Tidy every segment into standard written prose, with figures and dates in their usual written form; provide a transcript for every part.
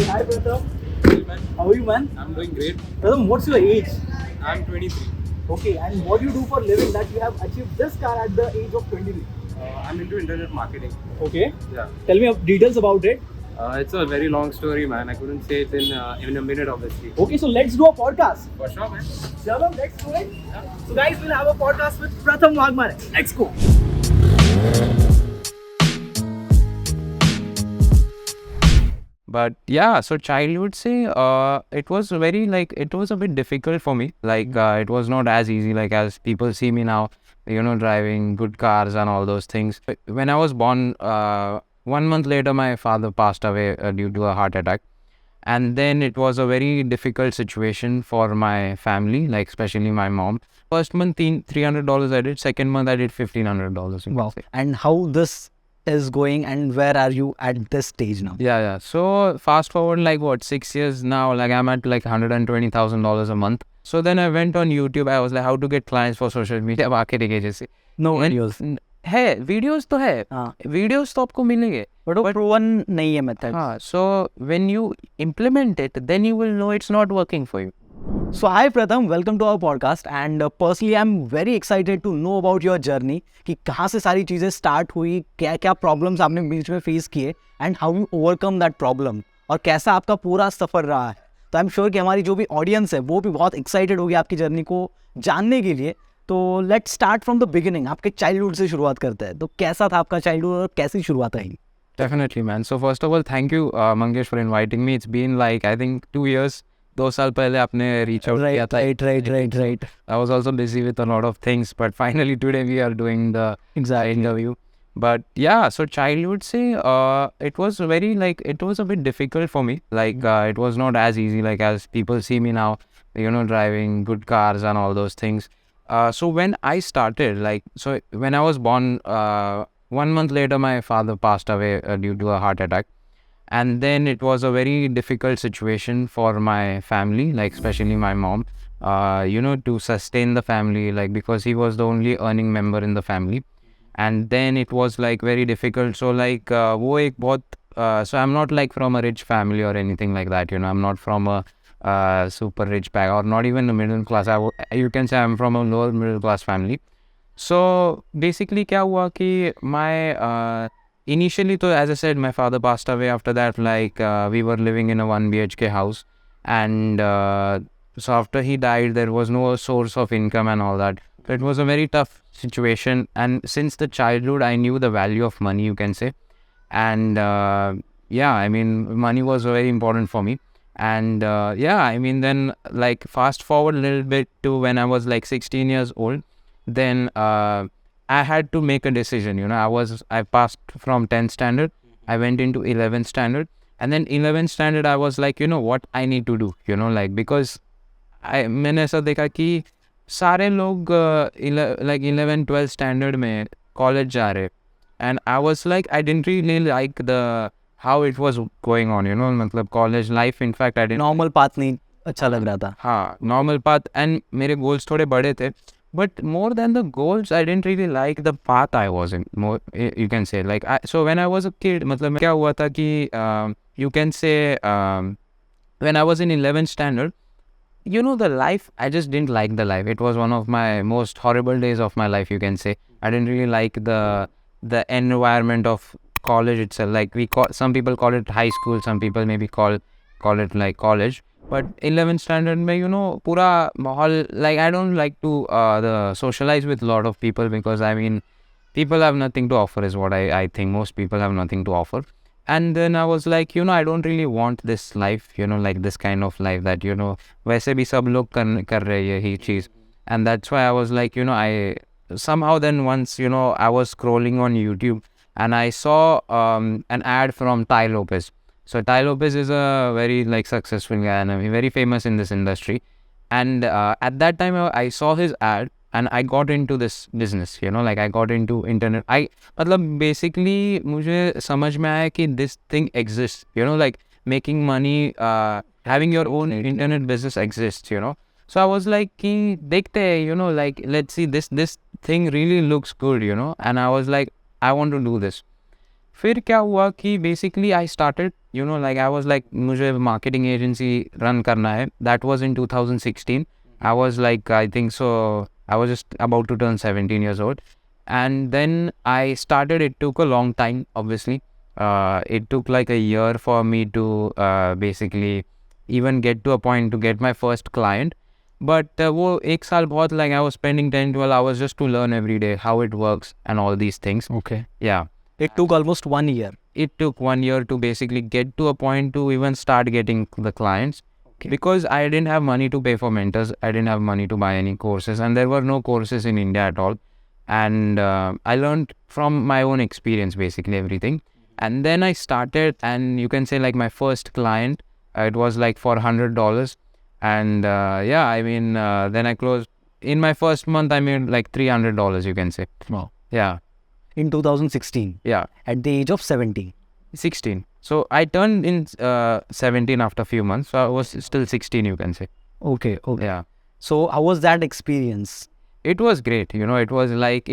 Hi Pratham, Well, man, how are you, man? I'm doing great. Pratham, what's your age? I'm 23. Okay, and what do you do for living that you have achieved this car at the age of 23? I'm into internet marketing. Okay, Yeah. tell me details about it. It's a very long story, man. I couldn't say it in a minute, obviously. Okay, so let's do a podcast. For sure, man. Chalo, let's do it. So guys, we'll have a podcast with Pratham Waghmare. Let's go. But yeah, so childhood say it was very it was a bit difficult for me. It was not as easy as people see me now, driving good cars and all those things. When I was born, 1 month later, my father passed away due to a heart attack. And then it was a very difficult situation for my family, especially my mom. First month, $300 I did. Second month, I did $1,500. Wow. And how this is going and where are you at this stage now? Yeah. So fast forward 6 years now, I'm at $120,000 a month. So then I went on YouTube. I was like, how to get clients for social media marketing agency. No videos. है videos तो है videos तो आपको मिलेंगे but वो proven नहीं है method so when you implement it then you will know it's not working for you So hi Pratham, welcome to our podcast and personally I'm very excited to know about your journey कि कहाँ से सारी चीज़ें start हुई, क्या क्या problems आपने बीच में फेस किए and how you overcome that problem और कैसा आपका पूरा सफ़र रहा है. तो आई एम श्योर कि हमारी जो भी ऑडियंस है वो भी बहुत एक्साइटेड होगी आपकी जर्नी को जानने के लिए. तो let's start from the beginning. आपके चाइल्डहुड से शुरुआत करते हैं. तो कैसा था आपका चाइल्डहुड और कैसी शुरुआत रही? Definitely, man. So first of all, thank you, Mangesh, for inviting me. It's been I think 2 years. 2 साल पहले आपने reach out किया था. Right. I was also busy with a lot of things, but finally today we are doing the interview. But yeah, so childhood say it was very it was a bit difficult for me. It was not as easy as people see me now, driving good cars and all those things. So when I started, so when I was born, 1 month later my father passed away due to a heart attack. And then it was a very difficult situation for my family, especially my mom, to sustain the family, because he was the only earning member in the family. And then it was very difficult. So wo ek bahut, so I'm not from a rich family or anything like that, I'm not from a super rich bag or not even a middle class. You can say I'm from a lower middle class family. So basically kya hua ki my initially, as I said, my father passed away. After that, we were living in a 1 BHK house. And so after he died, there was no source of income and all that. So it was a very tough situation. And since the childhood, I knew the value of money, you can say. And money was very important for me. And then fast forward a little bit to when I was 16 years old, then I had to make a decision. I passed from 10th standard. I went into 11th standard. And then 11th standard, I was what I need to do, because मैंने ऐसा देखा कि सारे लोग 11th 12th standard में college जा रहे. And I was I didn't really like how it was going on, मतलब college life. In fact, I didn't. Normal path नहीं अच्छा लग रहा था. हाँ, normal path. And मेरे goals थोड़े बड़े थे. But more than the goals, I didn't really like the path I was in. More, you can say so when I was a kid, मतलब क्या हुआ था कि you can say when I was in 11th standard, the life, I just didn't like the life. It was one of my most horrible days of my life, you can say. I didn't really like the environment of college itself. Some people call it high school, some people maybe call it college. But 11th standard mein, pura mahal, I don't like to socialize with a lot of people because, people have nothing to offer is what I think. Most people have nothing to offer. And then I was I don't really want this life, this kind of life that, वैसे भी सब लोग कर रहे हैं यही चीज़. And that's why I was I somehow then once, I was scrolling on YouTube and I saw an ad from Tai Lopez. So Tai Lopez is a very successful guy and very famous in this industry. And at that time I saw his ad and I got into this business, I got into internet. मतलब basically मुझे समझ में आया कि this thing exists, making money, having your own internet business exists, So I was कि देखते हैं, let's see, this thing really looks good, and I was I want to do this. फिर क्या हुआ कि basically I started, like I was like, मुझे marketing agency run करना है. That was in 2016. I was like, I think so, I was just about to turn 17 years old. And then I started, it took a long time, obviously. It took like a year for me to basically even get to a point to get my first client. But वो एक साल बहुत, like I was spending 10-12 hours just to learn every day how it works and all these things. Okay. Yeah. It took almost 1 year. It took 1 year to basically get to a point to even start getting the clients. Okay. Because I didn't have money to pay for mentors. I didn't have money to buy any courses, and there were no courses in India at all. And I learned from my own experience, basically everything. And then I started, and you can say like my first client, it was like for $100. And yeah, I mean, then I closed. In my first month, I made like $300, you can say. Wow. Yeah. In 2016. Yeah. At the age of 17. 16. So I turned in 17 after a few months. So I was still 16, you can say. Okay. Okay. Yeah. So how was that experience? It was great. It was like,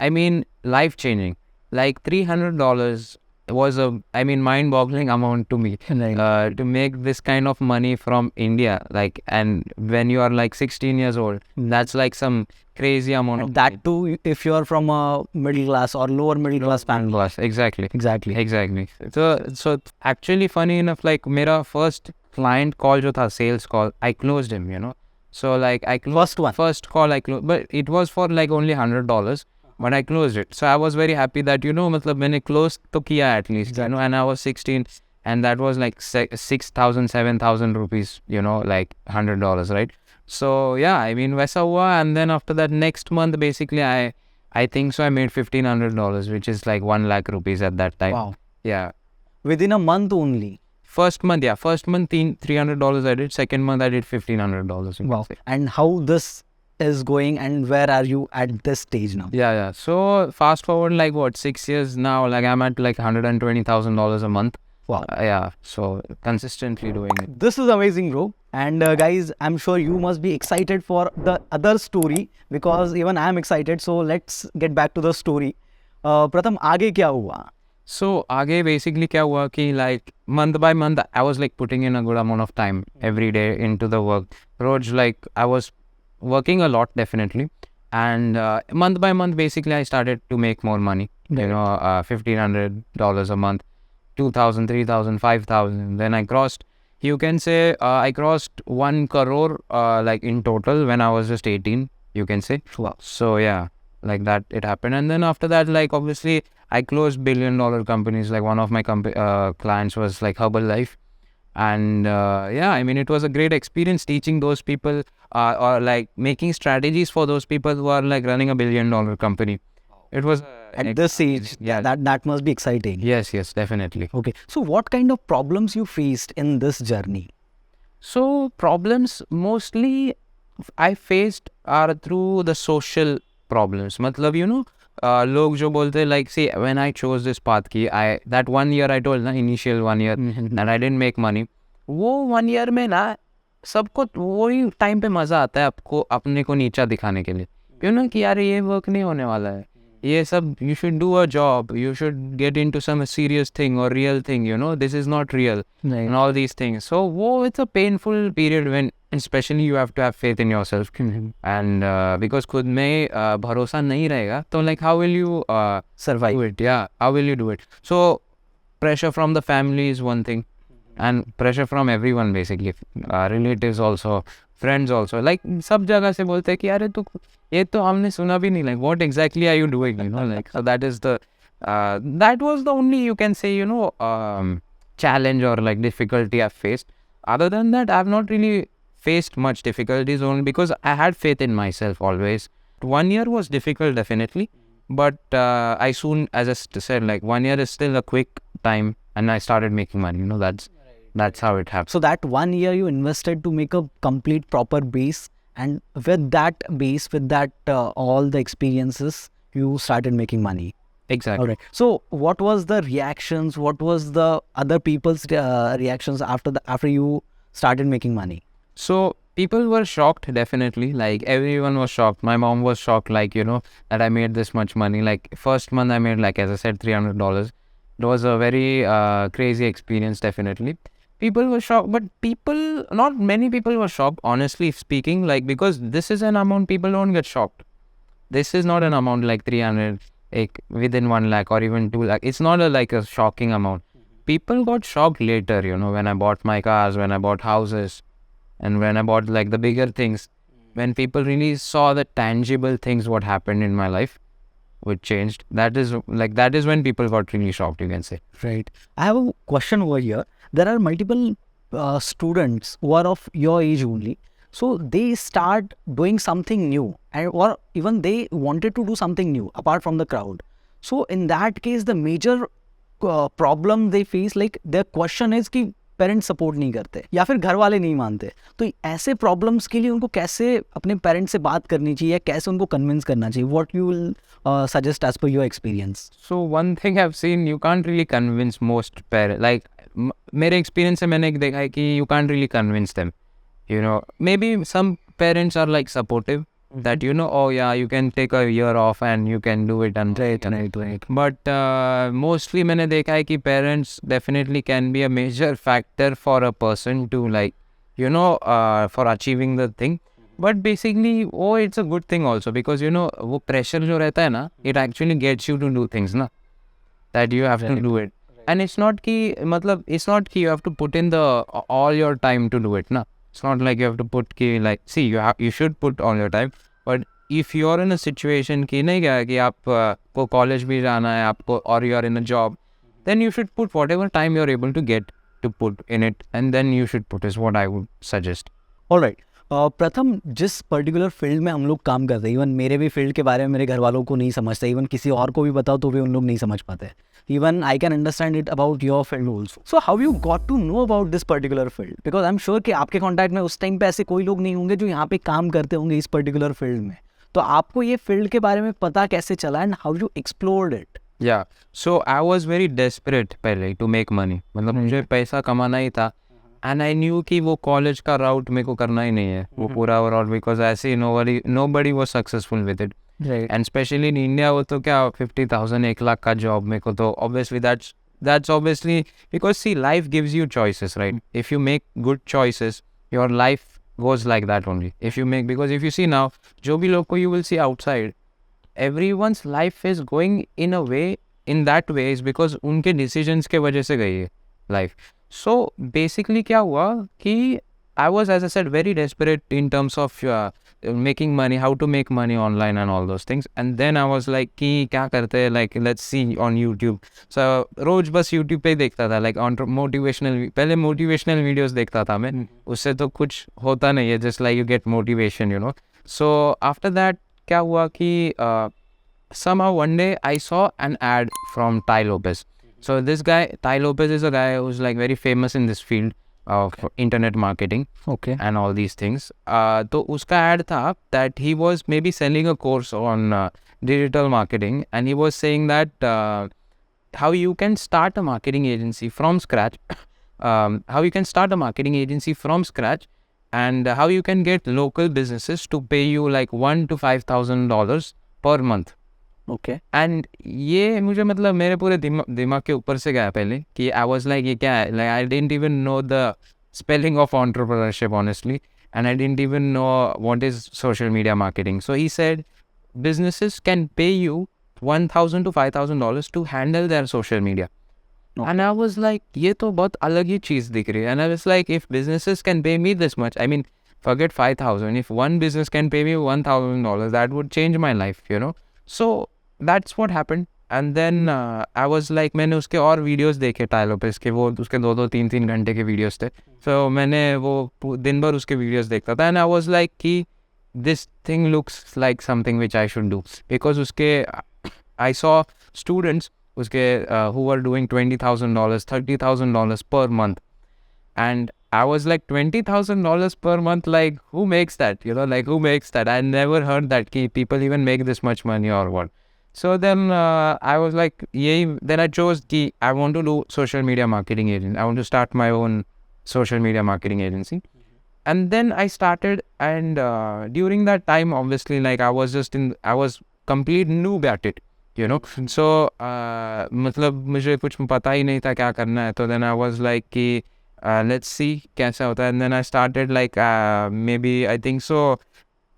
I mean, life changing. Like $300 was mind-boggling amount to me. Right. To make this kind of money from India, like, and when you are like 16 years old, that's like some crazy amount of And that too, if you are from a middle class or lower middle class family. plus. Exactly. Exactly. So actually, funny enough, like मेरा first client call जो था, sales call, I closed him. So like I closed first call I closed, but it was for like only $100, but I closed it. So I was very happy that मतलब मैंने close तो किया at least, and I was 16, and that was like 6,000, 7,000 rupees, like $100, right? So yeah, I mean वैसा हुआ, and then after that next month basically I think so I made $1,500, which is like 1 lakh rupees at that time. Wow. Yeah. Within a month only. First month $300 I did. Second month I did $1,500. Wow. And how this is going, and where are you at this stage now? Yeah. So fast forward like 6 years now, like I'm at like $120,000 a month. Wow. Yeah. So consistently doing it. This is amazing, bro. And guys, I'm sure you must be excited for the other story, because even I'm excited. So let's get back to the story. Pratham, आगे क्या हुआ? So आगे basically क्या हुआ कि like month by month I was like putting in a good amount of time every day into the work. Roj, like I was working a lot, definitely. And month by month basically I started to make more money. $1,500 a month, 2,000, 3,000, 5,000. Then I crossed, you can say I crossed 1 crore like in total when I was just 18, you can say. Wow. So yeah, like that it happened. And then after that, like obviously I closed $1 billion companies. Like one of my clients was like Herbalife. And yeah, I mean, it was a great experience teaching those people or like making strategies for those people who are like running a $1 billion company. It was At this age, yeah. that must be exciting. Yes, definitely. Okay. So what kind of problems you faced in this journey? So problems mostly I faced are through the social problems. मतलब लोग जो बोलते like, see, when I chose this path की that 1 year I told initial 1 year that I didn't make money, वो 1 year में ना सबको वही टाइम पे मजा आता है आपको अपने को नीचा दिखाने के लिए, कि यार ये वर्क नहीं होने वाला है, ये सब, you should do a job, you should get into some serious thing or real thing, this is not real, Right. and all these things. So it's a painful period when especially you have to have faith in yourself. And because खुद में भरोसा नहीं रहेगा तो like how will you Survive. do it? Yeah, how will you do it? So pressure from the family is one thing, and pressure from everyone basically, relatives also, friends also, like सब जगह से बोलते हैं कि यार तू ये तो हमने सुना भी नहीं, like what exactly are you doing, like so that is the that was the only, you can say, challenge or like difficulty I've faced. Other than that, I've not really faced much difficulties, only because I had faith in myself always. 1 year was difficult, definitely, but I soon, as I said, like 1 year is still a quick time, and I started making money. That's how it happened. So that 1 year you invested to make a complete proper base, and with that base, with that all the experiences, you started making money. Exactly. All right. So what was the reactions? What was the other people's reactions after you started making money? So people were shocked, definitely. Like everyone was shocked. My mom was shocked, like, that I made this much money. Like first month I made, like, as I said, $300. It was a very crazy experience, definitely. People were shocked, but not many people were shocked, honestly speaking, like, because this is an amount people don't get shocked. This is not an amount like 300, like within 1 lakh or even 2 lakh. It's not like a shocking amount. People got shocked later, when I bought my cars, when I bought houses, and when I bought like the bigger things. When people really saw the tangible things, what happened in my life, which changed. That is when people got really shocked, you can say. Right. I have a question over here. There are multiple students who are of your age only. So they start doing something new, or even they wanted to do something new apart from the crowd. So in that case, the major problem they face, like their question is कि parents support नहीं करते या फिर घर वाले नहीं मानते, तो ऐसे प्रॉब्लम्स के लिए उनको कैसे अपने पेरेंट्स से बात करनी चाहिए या कैसे उनको कन्विंस करना चाहिए? What you will suggest as per your experience? So one thing I've seen, you can't really convince most parents. Like मेरे experience से मैंने देखा है कि you can't really convince them. Maybe some parents are like supportive, that oh yeah, you can take a year off and you can do it and Right. But mostly मैंने देखा है कि parents definitely can be a major factor for a person to like for achieving the thing. But basically it's a good thing also, because वो pressure जो रहता है ना, it actually gets you to do things ना, that you have to do it. And it's not कि you have to put in all your time to do it ना. It's not like you have to put कि like, see, you should put all your time, but if you're in a situation कि नहीं क्या कि आप को college भी जाना है आपको, or you're in a job, then you should put whatever time you're able to get to put in it, and then you should put, is what I would suggest. Alright. प्रथम, जिस particular field में हम लोग काम करते हैं, even मेरे भी फील्ड के बारे में मेरे घर वालों को नहीं समझते, इवन किसी और को भी बताओ तो भी उन लोग नहीं समझ पाते. Even I can understand it about your field also. So how you got to know about this particular field? Because I'm sure कि आपके कॉन्टैक्ट में उस टाइम पे ऐसे कोई लोग नहीं होंगे जो यहाँ पे काम करते होंगे इस पर्टिकुलर फील्ड में. तो आपको ये फील्ड के बारे में पता कैसे चला and how you explored it? Yeah, so I was very desperate पहले to make money. मतलब मुझे पैसा कमाना ही था, and I knew कि वो कॉलेज का राउट मेरे को करना ही नहीं है वो पूरा ओवरऑल, because ऐसे ही nobody was successful with it. Right. And especially in India, वो तो क्या 50,000 1 lakh का जॉब मेरे को तो obviously that's obviously, because see, life gives you choices, right? If you make good choices, your life goes like that only. Because if you see now, जो भी लोग को you will see outside, everyone's life is going in that way is because उनके decisions के वजह से गई है life. So basically क्या हुआ कि I was, as I said, very desperate in terms of making money, how to make money online and all those things. And then I was like कि क्या करते हैं, like let's see on YouTube. So रोज बस YouTube पे देखता था, like पहले motivational videos देखता था मैं. उससे तो कुछ होता नहीं है, just like you get motivation, So after that क्या हुआ कि somehow one day I saw an ad from Tai Lopez. So this guy, Tai Lopez, is a guy who's like very famous in this field of internet marketing and all these things. तो उसका ad था that he was maybe selling a course on digital marketing, and he was saying that how you can start a marketing agency from scratch, and how you can get local businesses to pay you like $1,000 to $5,000 per month. Okay. And ये मुझे मतलब मेरे पूरे दिमाग के ऊपर से गया पहले कि I was like ये क्या है, like I didn't even know the spelling of entrepreneurship honestly, and I didn't even know what is social media marketing. So he said businesses can pay you $1,000 to $5,000 to handle their social media. Okay. And I was like ये तो बहुत अलग ही चीज़ दिख रही है. And I was like, if businesses can pay me this much, I mean forget 5,000, if one business can pay me $1,000, that would change my life, So that's what happened. And then I was like, मैंने उसके और videos देखे Tai Lopez के, वो उसके 2-2, 3-3 घंटे के videos थे. So मैंने वो दिन भर उसके वीडियोस देखता था, and I was like कि this thing looks like something which I should do, because उसके I saw students उसके who were doing $20,000, $30,000 per month, and I was like $20,000 per month, like who makes that, like who makes that? I never heard that people even make this much money or what. So then I was like, then I chose I want to do social media marketing agency. I want to start my own social media marketing agency. And then I started, and during that time, obviously, like I was complete noob at it. you know. So मतलब मुझे कुछ पता ही नहीं था क्या करना है, तो then I was like कि let's see कैसा होता है. And then I started like maybe I think so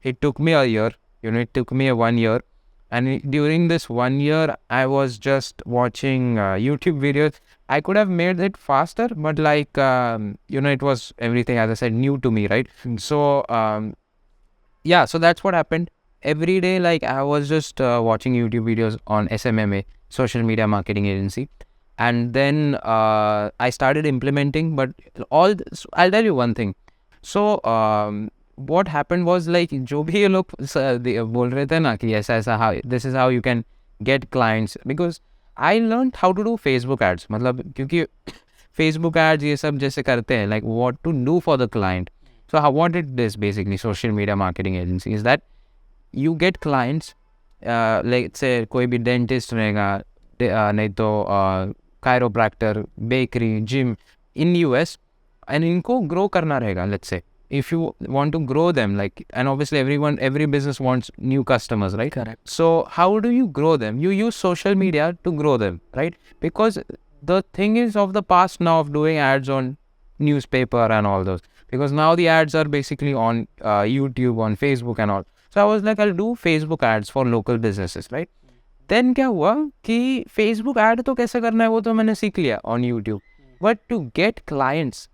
it took me a year, you know, it took me 1 year. And during this 1 year, I was just watching YouTube videos. I could have made it faster, but like, you know, it was everything, as I said, new to me, right? So, yeah, so that's what happened. Every day, like, I was just watching YouTube videos on SMMA, Social Media Marketing Agency. And then I started implementing, but I'll tell you one thing. So, what happened was like जो भी ये लोग बोल रहे थे ना कि ऐसा ऐसा how this is how you can get clients, because I learned how to do Facebook ads. मतलब क्योंकि Facebook ads ये सब जैसे करते हैं, like what to do for the client. So what it is basically, social media marketing agency, is that you get clients, like say कोई भी dentist रहेगा, नहीं तो chiropractor, bakery, gym in US, and इनको grow करना रहेगा. Let's say if you want to grow them, like, and obviously every business wants new customers, right? Correct. So how do you grow them? You use social media to grow them, right? Because the thing is of the past now of doing ads on newspaper and all those, because now the ads are basically on YouTube, on Facebook and all. So I was like, I'll do Facebook ads for local businesses, right? Then क्या हुआ कि Facebook ad तो कैसे करना है वो तो मैंने सीख लिया on YouTube, but to get clients,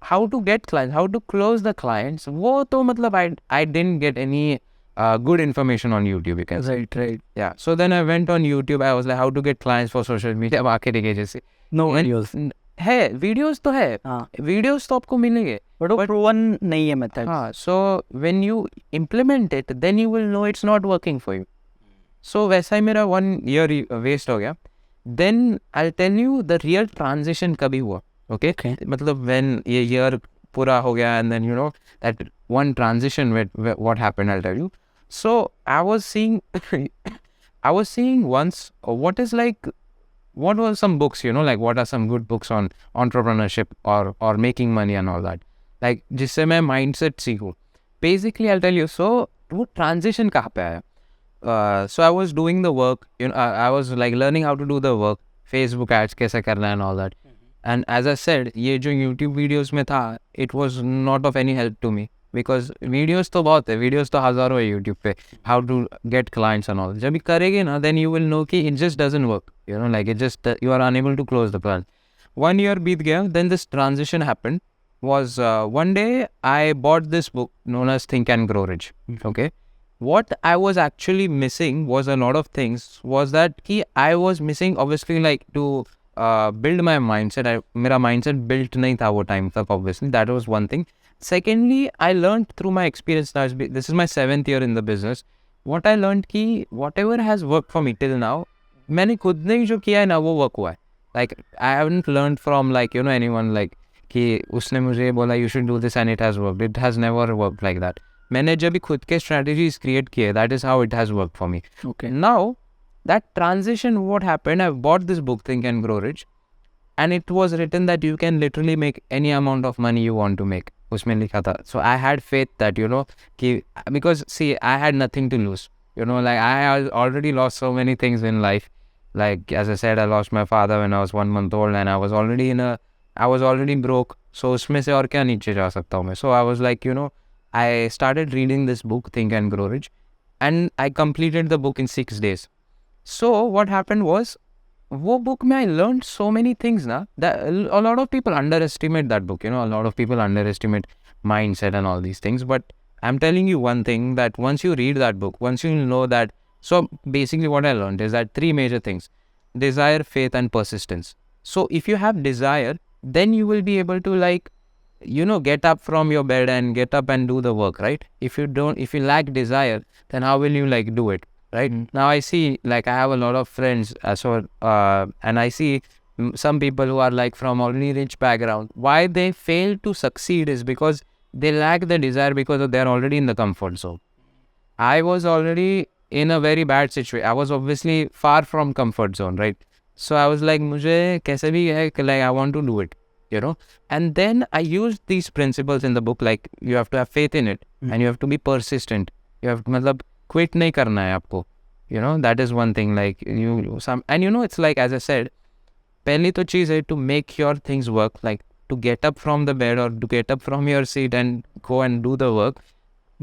how to get clients, how to close the clients, वो तो मतलब I didn't get any good information on YouTube, you can say. Right. Yeah. So then I went on YouTube. I was like, how to get clients for social media marketing agency. No And videos. है, videos तो है, हाँ. videos तो आपको मिलेंगे, But वो proven नहीं है method. हाँ. So when you implement it, then you will know it's not working for you. So वैसा ही मेरा 1 year waste हो गया. Then I'll tell you the real transition कभी हुआ. Okay? मतलब when ये year पूरा हो गया, and then you know that one transition with what happened, I'll tell you. So I was seeing once what were some books, you know, like what are some good books on entrepreneurship or making money and all that, like जिससे मैं mindset सीखूं. Basically I'll tell you, so वो transition कहाँ पे आया? So I was doing the work, you know, I was like learning how to do the work, Facebook ads कैसे करना and all that. And as I said, ये जो YouTube videos में था, it was not of any help to me, because videos तो बहुत है, videos तो हज़ारों है YouTube पे, how to get clients and all. जब भी करेंगे ना, then you will know कि it just doesn't work, you know, like it just you are unable to close the plan. 1 year बीत गया, then this transition happened. Was one day I bought this book known as Think and Grow Rich. Okay, what I was actually missing was a lot of things. Was that I was missing, obviously, like to build my mindset. मेरा mindset built नहीं था वो time तक, obviously. That was one thing. Secondly, I learned through my experience. Now, this is my 7th year in the business. What I learned कि whatever has worked for me till now, मैंने खुद ने जो किया है ना वो work हुआ है. Like I haven't learned from like, you know, anyone like कि उसने मुझे बोला you should do this and it has worked. It has never worked like that. मैंने जब भी खुद के strategies create किए, that is how it has worked for me. Okay. Now, that transition, what happened, I bought this book, Think and Grow Rich, and it was written that you can literally make any amount of money you want to make. उसमें लिखा था. So I had faith that, you know, because see, I had nothing to lose. You know, like I already lost so many things in life. Like, as I said, I lost my father when I was 1 month old, and I was already broke. So उसमें से और क्या नीचे जा सकता हूँ मैं? So I was like, you know, I started reading this book, Think and Grow Rich, and I completed the book in 6 days. So what happened was, वो book में I learned so many things ना, that a lot of people underestimate that book. You know, a lot of people underestimate mindset and all these things. But I'm telling you one thing, that once you read that book, once you know that, so basically what I learned is that 3 major things: desire, faith, and persistence. So if you have desire, then you will be able to, like, you know, get up from your bed and get up and do the work, right? If you lack desire, then how will you like do it, right? Now I see, like, I have a lot of friends, and I see some people who are like from already rich background. Why they fail to succeed is because they lack the desire, because they're already in the comfort zone. I was already in a very bad situation. I was obviously far from comfort zone, right? So I was like, मुझे कैसे भी है, like I want to do it, you know. And then I used these principles in the book, like you have to have faith in it, and you have to be persistent. You have to, मतलब quit नहीं करना है आपको. You know, that is one thing. Like and you know, it's like, as I said, पहली तो चीज़ है to make your things work, like to get up from the bed or to get up from your seat and go and do the work.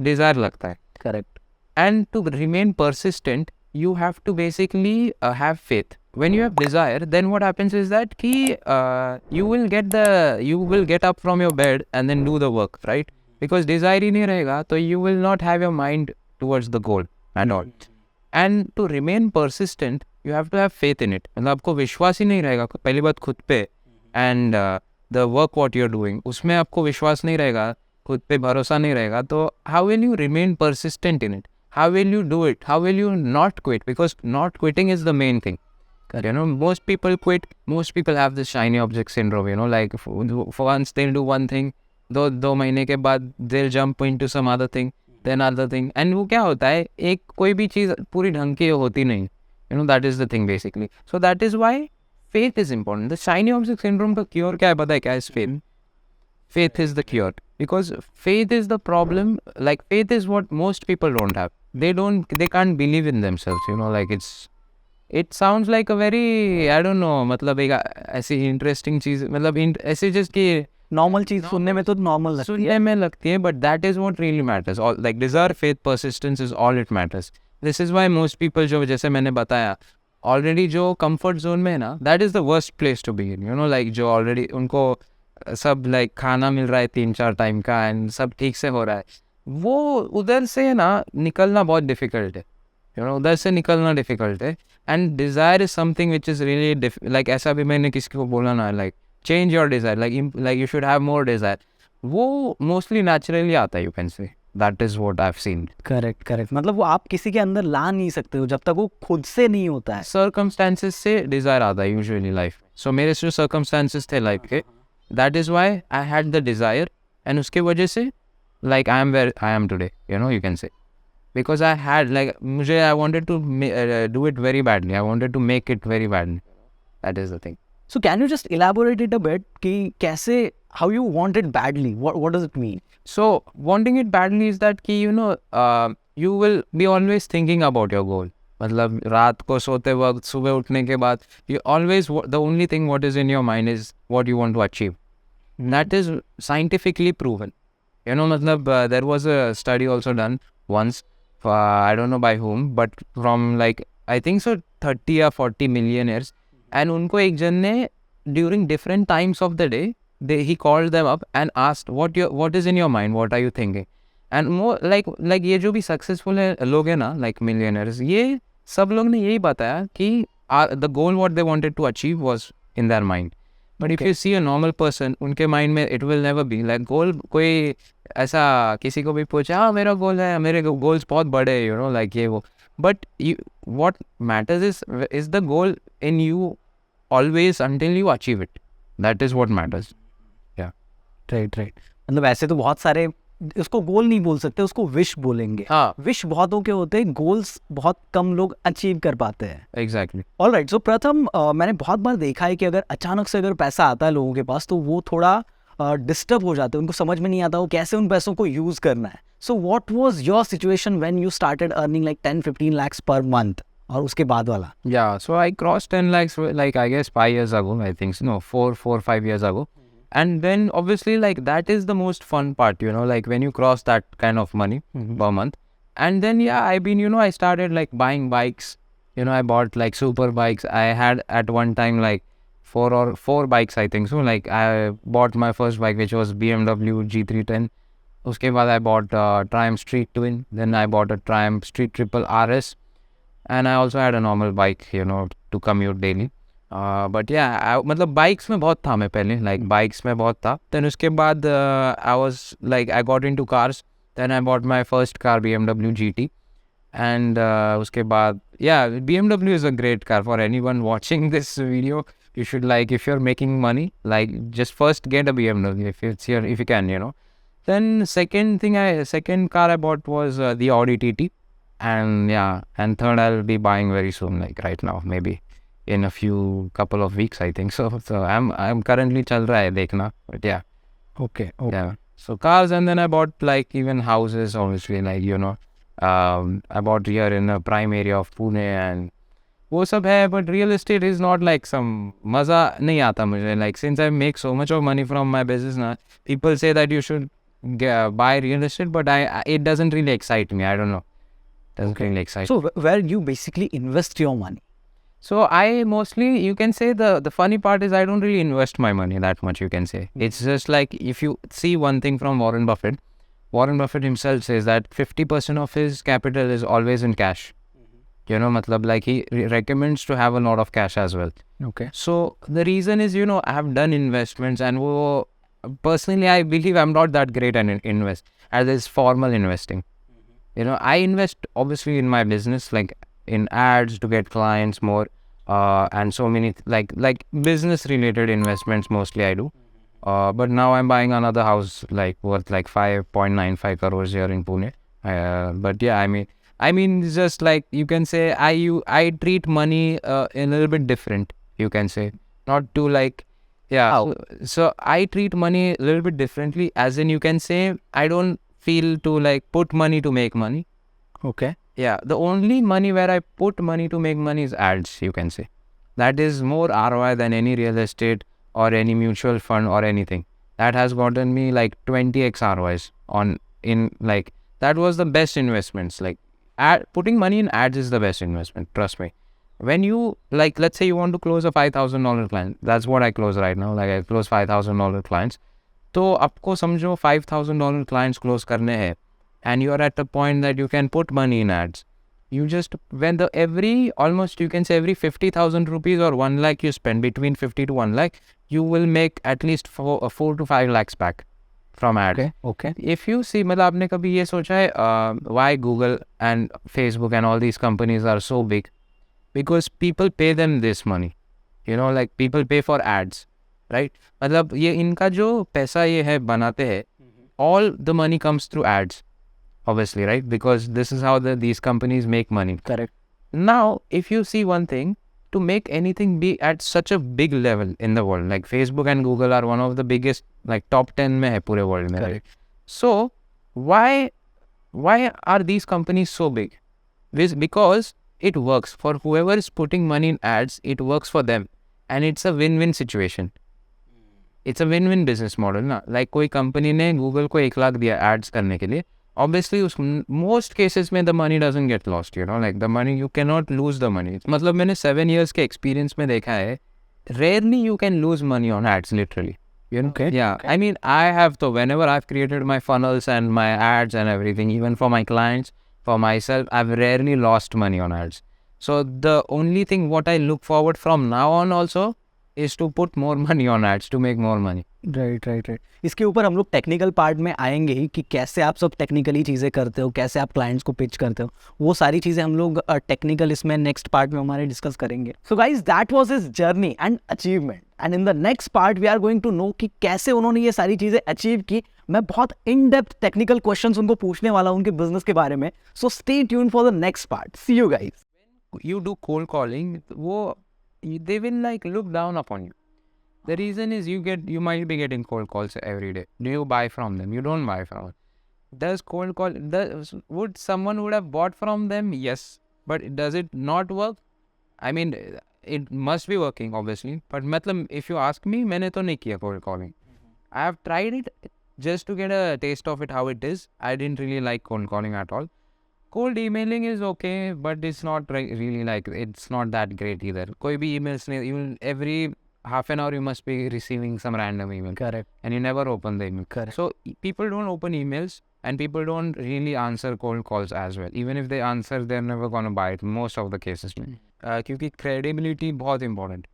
Desire लगता है. Correct. And to remain persistent, you have to basically have faith. When you have desire, then what happens is that you will get up from your bed and then do the work, right? Because desire ही नहीं रहेगा, तो you will not have your mind towards the goal and all. And to remain persistent, you have to have faith in it. मतलब आपको विश्वास ही नहीं रहेगा पहली बात खुद पे, and the work what you're doing, उसमें आपको विश्वास नहीं रहेगा, खुद पे भरोसा नहीं रहेगा, तो how will you remain persistent in it? How will you do it? How will you not quit? Because not quitting is the main thing. You know, most people quit. Most people have this shiny object syndrome. You know, like for once they'll do one thing, दो महीने के बाद they'll jump into some other thing, then other thing. And वो क्या होता है, एक कोई भी चीज़ पूरी ढंग की होती नहीं. You know, that is the thing basically. So that is why faith is important. The shiny object syndrome का cure क्या है पता है क्या है? Faith. Faith is the cure. Because faith is the problem. Like faith is what most people don't have. They can't believe in themselves. You know, like it sounds like a very, I don't know, मतलब एक ऐसी interesting चीज़, मतलब ऐसे just कि normal चीज सुनने में तो नॉर्मल लगती है, but that is what really matters. All like desire, faith, persistence is all it matters. This is why most people जो जैसे मैंने बताया already जो comfort zone में है ना, that is the worst place to be in. You know, like जो already उनको सब like खाना मिल रहा है 3-4 टाइम का and सब ठीक से हो रहा है, वो उधर से ना निकलना बहुत difficult है. You know, उधर से निकलना difficult है. And desire is something which is really like ऐसा भी मैंने किसी को बोला ना, like change your desire, like you should have more desire. वो mostly naturally आता है, you can say. That is what I've seen. Correct. मतलब वो आप किसी के अंदर ला नहीं सकते हो जब तक वो खुद से नहीं होता है. Circumstances से desire आता है usually life. So मेरे जो circumstances थे life के, that is why I had the desire, and उसके वजह से like I am where I am today. You know, you can say. Because I had like I wanted to do it very badly. I wanted to make it very badly. That is the thing. So can you just elaborate it a bit कि कैसे, how you want it badly? What does it mean? So wanting it badly is that कि you know you will be always thinking about your goal. मतलब रात को सोते वक्त सुबह उठने के बाद you always, the only thing what is in your mind is what you want to achieve. That is scientifically proven. You know, मतलब there was a study also done once. I don't know by whom, but from like I think so 30 or 40 millionaires, and उनको एक जन ने during different times of the day he called them up and asked what is in your mind, what are you thinking, and more like ये जो भी successful लोग हैं ना, like millionaires, ये सब लोग ने यही बताया कि the goal what they wanted to achieve was in their mind. But if you see a normal person, उनके mind में it will never be like goal. कोई ऐसा किसी को भी पूछा, हाँ मेरा गोल है, मेरे goals बहुत बड़े, you know, like ये वो. But what matters is the goal in you always until you achieve it. That is what matters. Yeah. Right. मतलब ऐसे तो बहुत सारे, उसको गोल नहीं बोल सकते, उसको विश बोलेंगे. हाँ. विश बहुतों के होते हैं, गोल्स बहुत कम लोग अचीव कर पाते हैं. Exactly. ऑलराइट. सो प्रथम, मैंने बहुत बार देखा है कि अगर अचानक से अगर पैसा आता है लोगों के पास तो वो थोड़ा डिस्टर्ब हो जाते हैं, उनको समझ में नहीं आता वो कैसे उन पैसों को यूज करना है. So what was your situation when you started earning like 10-15 lakhs per month, और उसके बाद वाला? Yeah, so I crossed 10 lakhs like I guess 5 years ago, I think. No, 4-5 years ago. And then obviously like that is the most fun part, you know, like when you cross that kind of money per month. And then I started like buying bikes. You know, I bought like super bikes. I had at one time like four bikes, I think. So like I bought my first bike, which was BMW G310. Uske baad I bought Triumph Street Twin. Then I bought a Triumph Street Triple RS. And I also had a normal bike, you know, to commute daily. But yeah, मतलब bikes में बहुत था मैं पहले, like bikes में बहुत था. Then उसके बाद I got into cars. Then I bought my first car, BMW GT. And उसके बाद, yeah, BMW is a great car for anyone watching this video. You should, like, if you're making money, like, just first get a BMW if you can, you know. Then second car I bought was the Audi TT. And yeah, and third I'll be buying very soon, like right now, maybe in a couple of weeks, I think. So I'm currently chal raha hai dekhna, but yeah. Okay. Yeah. So cars, and then I bought like even houses, obviously, like, you know, about here in a prime area of Pune and वो सब है, but real estate is not like some मज़ा नहीं आता मुझे. Like since I make so much of money from my business now, people say that you should buy real estate, but it doesn't really excite me. I don't know. Doesn't really excite. So where you basically invest your money? So I mostly, you can say the funny part is I don't really invest my money that much, you can say. It's just like if you see one thing from Warren Buffett himself says that 50% of his capital is always in cash. You know, matlab, like he recommends to have a lot of cash as well. Okay. So the reason is, you know, I have done investments and personally I believe I'm not that great at invest as is formal investing. You know, I invest obviously in my business, like in ads to get clients more, and so many like business related investments mostly I do. But now I'm buying another house like worth like 5.95 crores here in Pune. But yeah, I mean, it's just like you can say I treat money a little bit different. You can say not to like How? So I treat money a little bit differently. As in, you can say I don't feel to like put money to make money. Okay. Yeah, the only money where I put money to make money is ads. You can say that is more ROI than any real estate or any mutual fund or anything. That has gotten me like 20x ROIs on in like that was the best investments. Like putting money in ads is the best investment. Trust me. When you like, let's say you want to close a $5,000 client. That's what I close right now. Like I close $5,000 clients. तो आपको समझो $5,000 clients close करने हैं, and you are at the point that you can put money in ads. You just when the almost you can say every 50,000 rupees or 1 lakh you spend between 50 to 1 lakh, you will make at least 4 to 5 lakhs back from ad. Okay. If you see, मतलब आपने कभी ये सोचा है why Google and Facebook and all these companies are so big? Because people pay them this money. You know, like people pay for ads, right? मतलब ये इनका जो पैसा ये है बनाते हैं, all the money comes through ads, obviously, right? Because this is how these companies make money. Correct. Now, if you see one thing, to make anything be at such a big level in the world, like Facebook and Google are one of the biggest, like top 10 में है पूरे world में, right? So, why are these companies so big? Because it works for whoever is putting money in ads. It works for them, and it's a win-win situation. It's a win-win business model ना. Like कोई company ने Google को 1 लाख दिया ads करने के लिए. Obviously, most cases में the money doesn't get lost. You know, like the money you cannot lose the money. मतलब मैंने 7 years के experience में देखा है. Rarely you can lose money on ads, literally. You know? Okay. Yeah. I mean, I have to. Whenever I've created my funnels and my ads and everything, even for my clients, for myself, I've rarely lost money on ads. So the only thing what I look forward from now on also is to put more money on ads to make more money. Right. इसके ऊपर हम लोग technical part में आएंगे ही कि कैसे आप सब टेक्निकली चीज़ें करते हो, कैसे आप क्लाइंट्स को पिच करते हो. वो सारी चीज़ें हम लोग टेक्निकल इसमें नेक्स्ट पार्ट में हमारे डिस्कस करेंगे. So guys, that was his journey and achievement, and in the next part we are going to know कि कैसे उन्होंने ये सारी चीज़ें अचीव की. मैं बहुत इन डेप्थ टेक्निकल क्वेश्चंस उनको पूछने वाला हूँ उनके बिजनेस के बारे में. So stay tune for the next part. See you guys. You do cold calling, they will like look down upon you. The reason is you might be getting cold calls every day. Do you buy from them? You don't buy from them. Would someone would have bought from them? Yes. But does it not work? I mean, it must be working, obviously. But मतलब, if you ask me, मैंने तो नहीं किया cold calling. I have tried it just to get a taste of it, how it is. I didn't really like cold calling at all. Cold emailing is okay, but it's not really like, it's not that great either. कोई भी emails नहीं, even every half an hour you must be receiving some random email. Correct. And you never open the email. Correct. So people don't open emails and people don't really answer cold calls as well. Even if they answer, they're never going to buy it most of the cases. क्योंकि credibility बहुत important.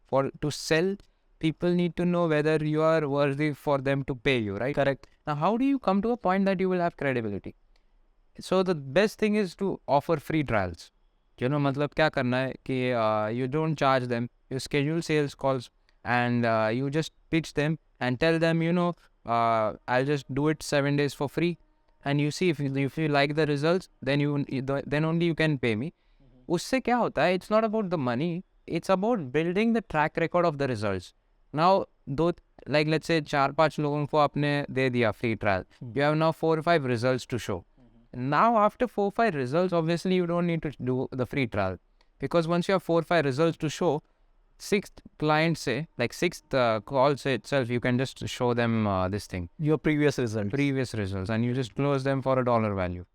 To sell, people need to know whether you are worthy for them to pay you, right? Correct. Now, how do you come to a point that you will have credibility? So the best thing is to offer free trials. You know, मतलब क्या करना है कि you don't charge them. You schedule sales calls and you just pitch them and tell them, you know, I'll just do it 7 days for free, and you see if you like the results, then only you can pay me. उससे क्या होता है? It's not about the money. It's about building the track record of the results. Now, like let's say 4-5 लोगों को आपने दे दिया free trial. You have now 4 or 5 results to show. Now after 4-5 results, obviously you don't need to do the free trial, because once you have 4-5 results to show, sixth client say, like sixth call say itself, you can just show them this thing, Your previous results. previous results, and you just close them for $1 value.